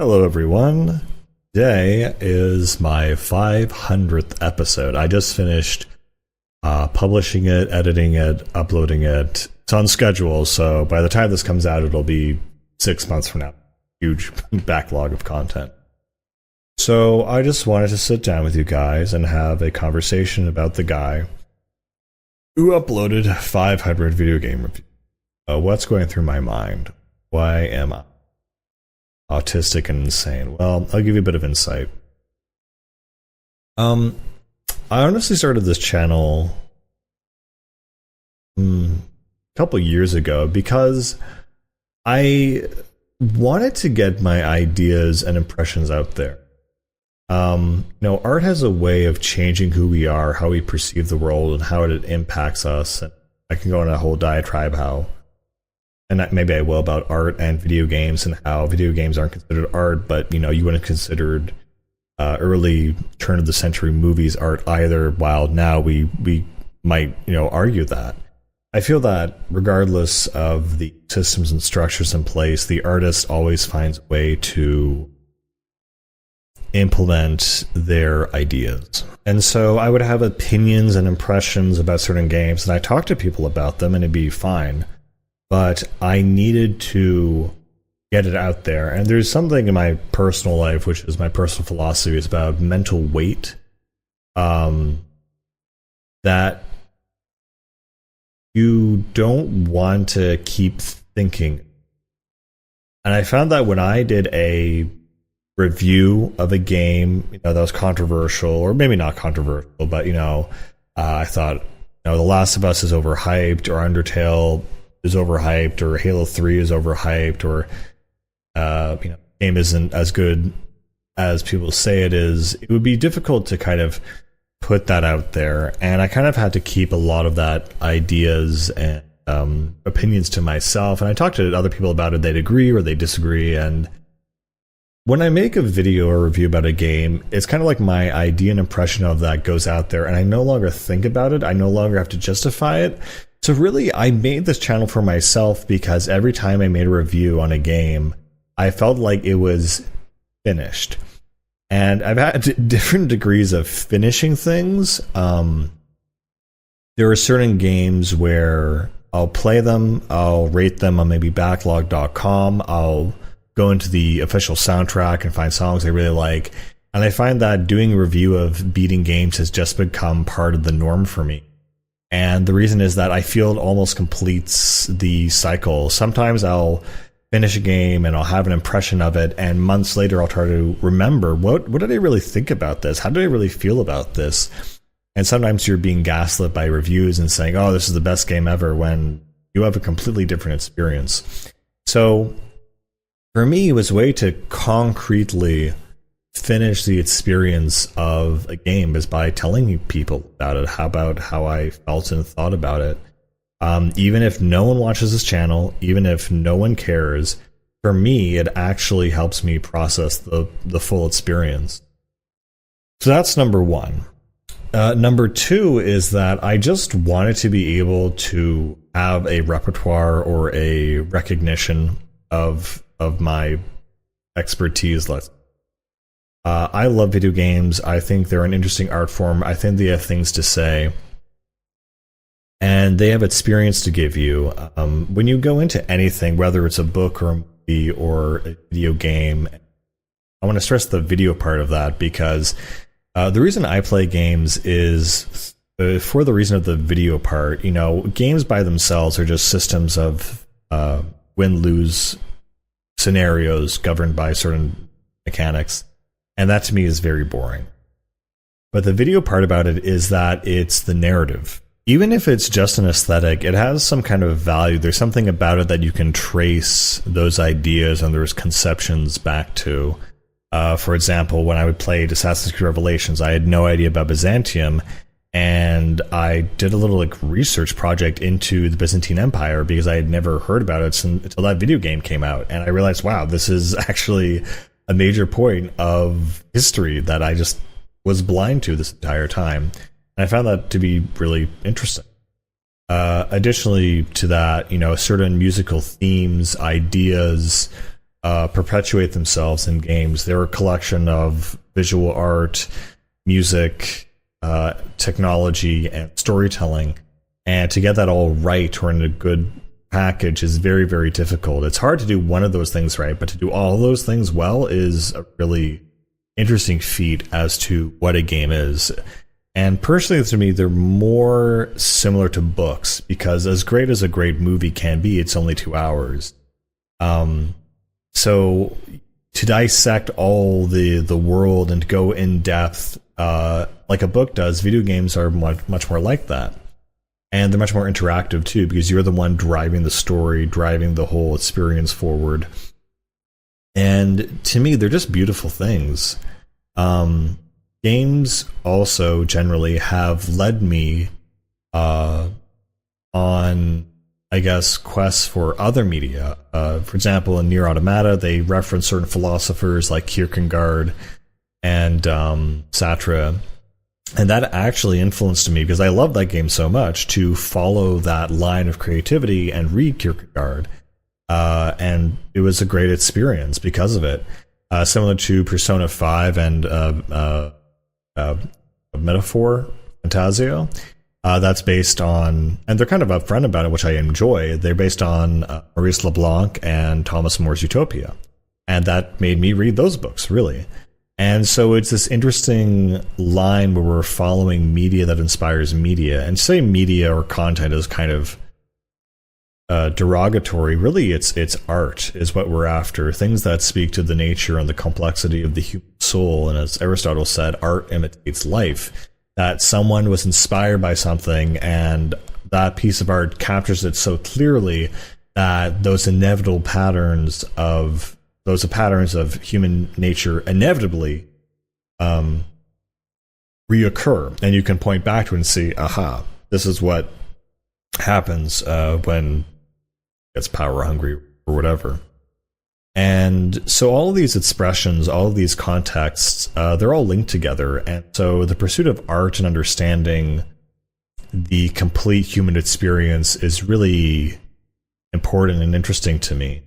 Hello, everyone. Today is my 500th episode. I just finished publishing it, editing it, uploading it. It's on schedule, so by the time this comes out, it'll be 6 months from now. Huge backlog of content. So I just wanted to sit down with you guys and have a conversation about the guy who uploaded 500 video game reviews. What's going through my mind? Why am I autistic and insane? Well, I'll give you a bit of insight. I honestly started this channel a couple years ago because I wanted to get my ideas and impressions out there. Art has a way of changing who we are, how we perceive the world, and how it impacts us. And I can go on a whole diatribe and maybe I will, about art and video games and how video games aren't considered art, but you wouldn't have considered early turn of the century movies art either, while now we might argue that. I feel that regardless of the systems and structures in place, the artist always finds a way to implement their ideas. And so I would have opinions and impressions about certain games, and I talk to people about them and it'd be fine. But I needed to get it out there. And there's something in my personal life, which is my personal philosophy, is about mental weight, that you don't want to keep thinking. And I found that when I did a review of a game, that was controversial, or maybe not controversial, but I thought, The Last of Us is overhyped, or Undertale is overhyped, or Halo 3 is overhyped, or game isn't as good as people say it is, it would be difficult to kind of put that out there. And I kind of had to keep a lot of that ideas and opinions to myself. And I talked to other people about it. They'd agree or they disagree. And when I make a video or review about a game, it's kind of like my idea and impression of that goes out there, and I no longer think about it. I no longer have to justify it. So really, I made this channel for myself because every time I made a review on a game, I felt like it was finished. And I've had different degrees of finishing things. There are certain games where I'll play them, I'll rate them on maybe backlog.com, I'll go into the official soundtrack and find songs I really like. And I find that doing a review of beating games has just become part of the norm for me. And the reason is that I feel it almost completes the cycle. Sometimes I'll finish a game and I'll have an impression of it, and months later I'll try to remember, what did I really think about this? How did I really feel about this? And sometimes you're being gaslit by reviews and saying, oh, this is the best game ever, when you have a completely different experience. So for me, it was a way to concretely finish the experience of a game is by telling people about it, how I felt and thought about it. Even if no one watches this channel, even if no one cares, for me, it actually helps me process the full experience. So that's number one. Number two is that I just wanted to be able to have a repertoire or a recognition of my expertise. I love video games. I think they're an interesting art form. I think they have things to say, and they have experience to give you. When you go into anything, whether it's a book or a movie or a video game, I want to stress the video part of that, because the reason I play games is for the reason of the video part. Games by themselves are just systems of win-lose scenarios governed by certain mechanics. And that to me is very boring. But the video part about it is that it's the narrative. Even if it's just an aesthetic, it has some kind of value. There's something about it that you can trace those ideas and those conceptions back to. For example, when I would play Assassin's Creed Revelations, I had no idea about Byzantium, and I did a little research project into the Byzantine Empire because I had never heard about it until that video game came out. And I realized, wow, this is actually a major point of history that I just was blind to this entire time. And I found that to be really interesting. Additionally to that, certain musical themes, ideas, perpetuate themselves in games. They're a collection of visual art, music, technology, and storytelling. And to get that all right or in a good package is very, very difficult. It's hard to do one of those things right, but to do all those things well is a really interesting feat as to what a game is. And personally, to me, they're more similar to books, because as great as a great movie can be, it's only 2 hours. So to dissect all the world and to go in depth like a book does, video games are much more like that. And they're much more interactive too, because you're the one driving the story, driving the whole experience forward. And to me, they're just beautiful things. Games also generally have led me on, I guess, quests for other media. For example, in Nier Automata, they reference certain philosophers like Kierkegaard and Sartre. And that actually influenced me, because I love that game so much, to follow that line of creativity and read Kierkegaard. And it was a great experience because of it. Similar to Persona 5 and Metaphor Fantasio. That's based on, and they're kind of upfront about it, which I enjoy. They're based on Maurice LeBlanc and Thomas More's Utopia. And that made me read those books, really. And so it's this interesting line where we're following media that inspires media. And to say media or content is kind of derogatory. Really, it's art is what we're after. Things that speak to the nature and the complexity of the human soul. And as Aristotle said, art imitates life. That someone was inspired by something, and that piece of art captures it so clearly that those patterns of human nature inevitably reoccur, and you can point back to it and see, aha, this is what happens when it's power hungry or whatever. And so all of these expressions, all of these contexts, they're all linked together. And so the pursuit of art and understanding the complete human experience is really important and interesting to me.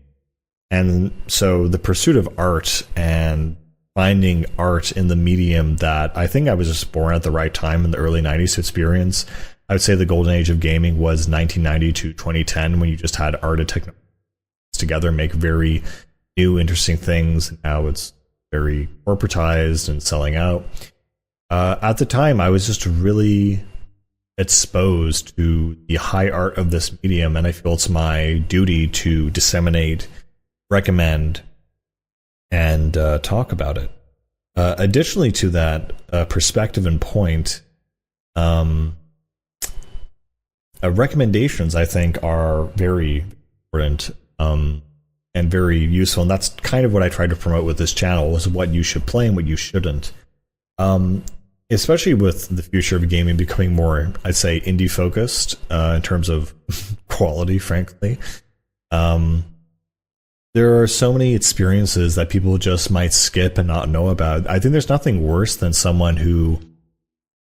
And so the pursuit of art and finding art in the medium that I think I was just born at the right time in the early 90s to experience. I would say the golden age of gaming was 1990 to 2010, when you just had art and technology together make very new, interesting things. Now it's very corporatized and selling out. At the time, I was just really exposed to the high art of this medium, and I feel it's my duty to disseminate, recommend, and talk about it. Additionally to that, perspective and point, recommendations, I think, are very important and very useful, and that's kind of what I try to promote with this channel, is what you should play and what you shouldn't. Especially with the future of gaming becoming more, I'd say, indie focused in terms of quality, frankly. There are so many experiences that people just might skip and not know about. I think there's nothing worse than someone who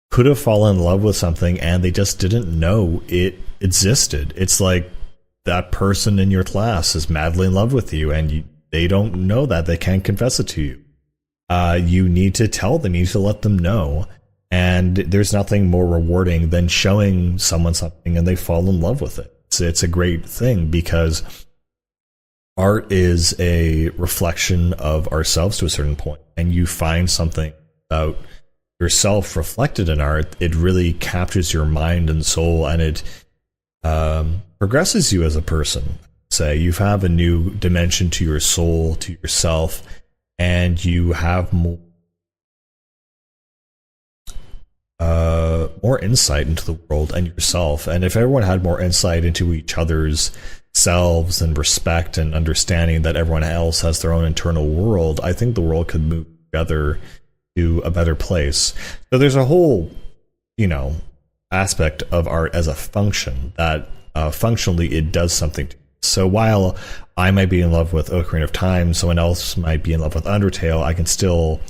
could have fallen in love with something and they just didn't know it existed. It's like that person in your class is madly in love with you, and they don't know that. They can't confess it to you. You need to tell them, you need to let them know. And there's nothing more rewarding than showing someone something and they fall in love with it. It's a great thing, because art is a reflection of ourselves to a certain point, and you find something about yourself reflected in art. It really captures your mind and soul, and it progresses you as a person. Say you have a new dimension to your soul, to yourself, and you have more insight into the world and yourself. And if everyone had more insight into each other's selves and respect and understanding that everyone else has their own internal world, I think the world could move together to a better place. So there's a whole, aspect of art as a function that functionally it does something to. So while I might be in love with Ocarina of Time, someone else might be in love with Undertale, I can still,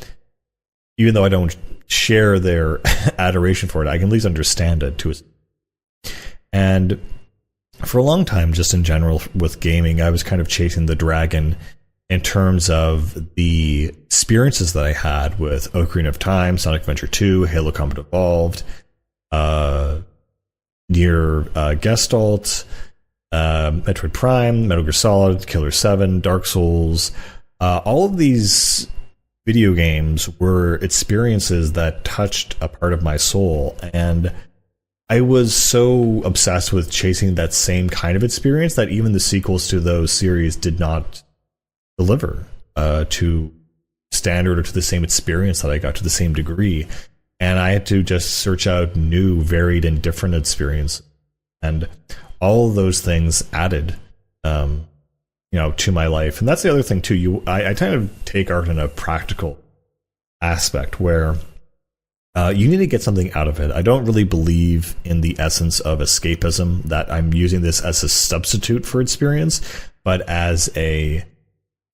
even though I don't share their adoration for it, I can at least understand it to a. And for a long time, just in general with gaming, I was kind of chasing the dragon in terms of the experiences that I had with Ocarina of Time, Sonic Adventure 2, Halo Combat Evolved, Nier Gestalt, Metroid Prime, Metal Gear Solid, Killer 7, Dark Souls. All of these video games were experiences that touched a part of my soul, and I was so obsessed with chasing that same kind of experience that even the sequels to those series did not deliver to standard or to the same experience that I got to the same degree. And I had to just search out new, varied, and different experiences. And all of those things added, to my life. And that's the other thing too. I kind of take art in a practical aspect where you need to get something out of it. I don't really believe in the essence of escapism, that I'm using this as a substitute for experience, but as a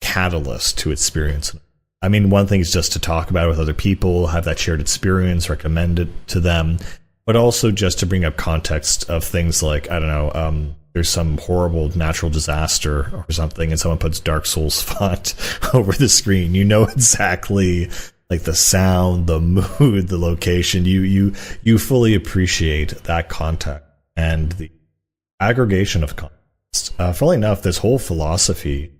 catalyst to experience. I mean, one thing is just to talk about it with other people, have that shared experience, recommend it to them, but also just to bring up context of things like, I don't know, there's some horrible natural disaster or something, and someone puts Dark Souls font over the screen. You know exactly, like, the sound, the mood, the location. You fully appreciate that context and the aggregation of context. Funnily enough, this whole philosophy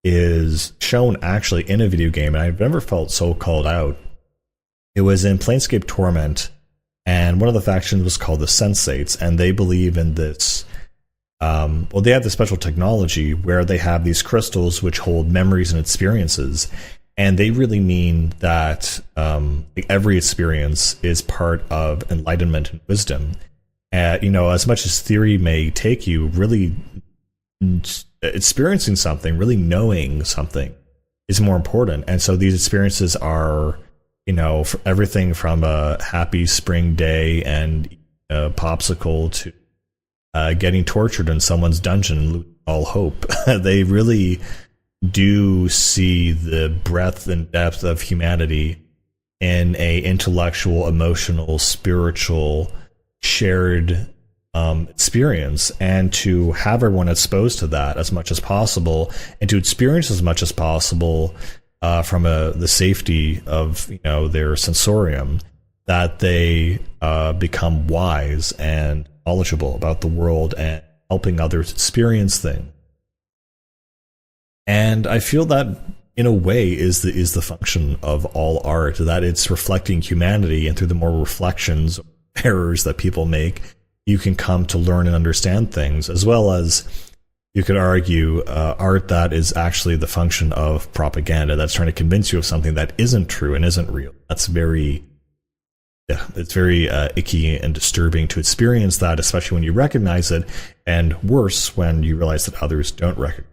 is shown actually in a video game, and I've never felt so called out. It was in Planescape Torment, and one of the factions was called the Sensates, and they believe in this. They have this special technology where they have these crystals which hold memories and experiences, and they really mean that every experience is part of enlightenment and wisdom. As much as theory may take you, really experiencing something, really knowing something is more important. And so these experiences are, for everything from a happy spring day and a popsicle to getting tortured in someone's dungeon and losing all hope. They really do see the breadth and depth of humanity in a intellectual, emotional, spiritual, shared experience, and to have everyone exposed to that as much as possible, and to experience as much as possible from the safety of their sensorium, that they become wise and knowledgeable about the world and helping others experience things. And I feel that in a way is the function of all art, that it's reflecting humanity, and through the more reflections, errors that people make, you can come to learn and understand things, as well as you could argue art that is actually the function of propaganda, that's trying to convince you of something that isn't true and isn't real. That's it's very icky and disturbing to experience that, especially when you recognize it, and worse when you realize that others don't recognize it.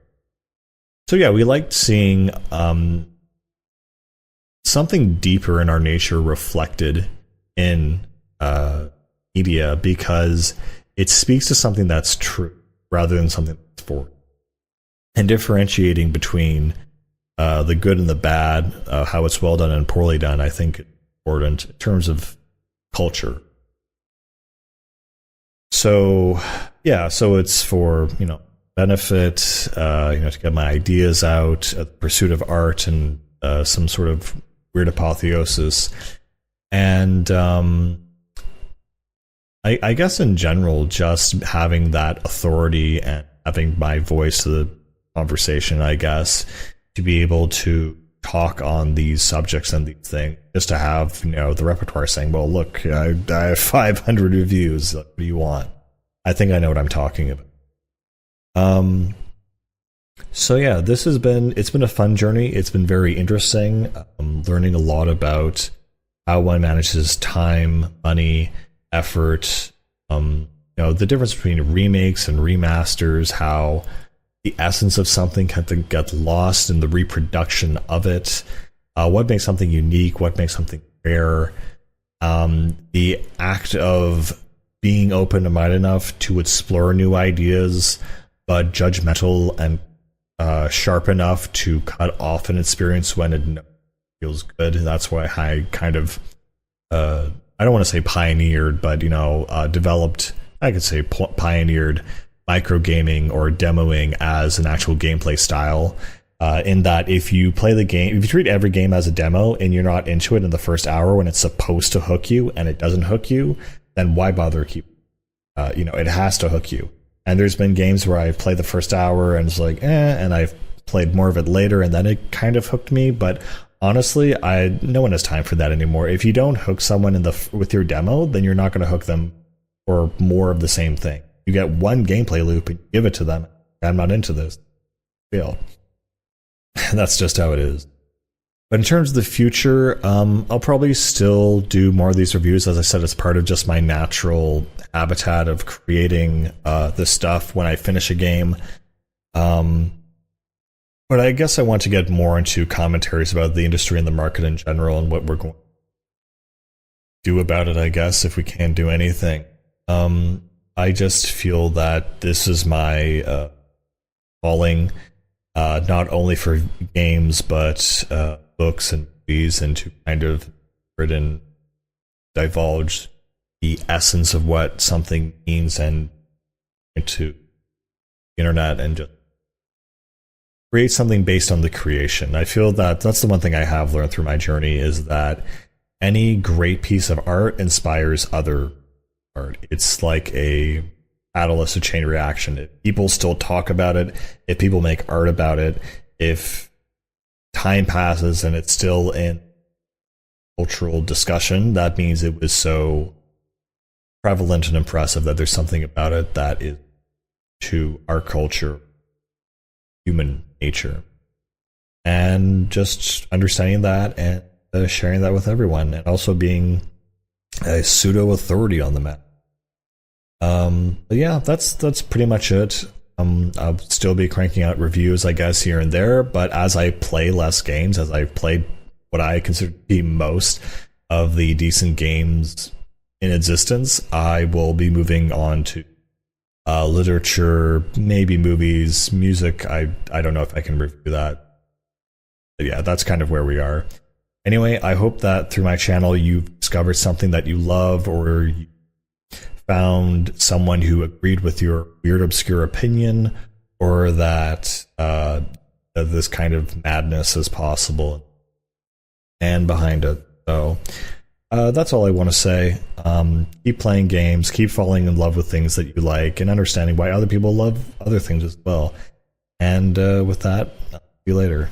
So yeah, we liked seeing something deeper in our nature reflected in media, because it speaks to something that's true rather than something that's forward. And differentiating between the good and the bad, how it's well done and poorly done, I think is important in terms of culture. So yeah, so it's for benefit, to get my ideas out, a pursuit of art, and some sort of weird apotheosis. And I guess in general, just having that authority and having my voice to the conversation, I guess, to be able to talk on these subjects and these things, just to have the repertoire saying, well, look, I have 500 reviews, what do you want? I think I know what I'm talking about. So yeah, it's been a fun journey. It's been very interesting. Learning a lot about how one manages time, money, effort, the difference between remakes and remasters, how the essence of something can get lost in the reproduction of it, what makes something unique, what makes something rare, the act of being open-minded enough to explore new ideas, but judgmental and sharp enough to cut off an experience when it feels good. That's why I kind of, I don't want to say pioneered, but, developed, I could say pioneered microgaming or demoing as an actual gameplay style. In that, if you play the game, if you treat every game as a demo and you're not into it in the first hour when it's supposed to hook you and it doesn't hook you, then why bother keep? It has to hook you. And there's been games where I've played the first hour and it's like, and I've played more of it later and then it kind of hooked me. But honestly, no one has time for that anymore. If you don't hook someone with your demo, then you're not going to hook them for more of the same thing. You get one gameplay loop and give it to them. I'm not into this. Fail. That's just how it is. But in terms of the future, I'll probably still do more of these reviews. As I said, it's part of just my natural habitat of creating this stuff when I finish a game. But I guess I want to get more into commentaries about the industry and the market in general and what we're going to do about it, I guess, if we can do anything. I just feel that this is my calling, not only for games, but books and movies, and to kind of divulge the essence of what something means and into the internet and just create something based on the creation. I feel that that's the one thing I have learned through my journey, is that any great piece of art inspires other art. It's like a catalyst, a chain reaction. If people still talk about it, if people make art about it, if time passes and it's still in cultural discussion, that means it was so prevalent and impressive that there's something about it that is to our culture, human nature. And just understanding that and sharing that with everyone, and also being a pseudo authority on the matter. But yeah, that's pretty much it. I'll still be cranking out reviews, I guess, here and there, but as I play less games, as I've played what I consider to be most of the decent games in existence, I will be moving on to literature, maybe movies, music. I don't know if I can review that. But yeah, that's kind of where we are. Anyway, I hope that through my channel you've discovered something that you love, or you found someone who agreed with your weird, obscure opinion, or that this kind of madness is possible and behind it. So that's all I want to say. Keep playing games, keep falling in love with things that you like, and understanding why other people love other things as well. And with that, I'll see you later.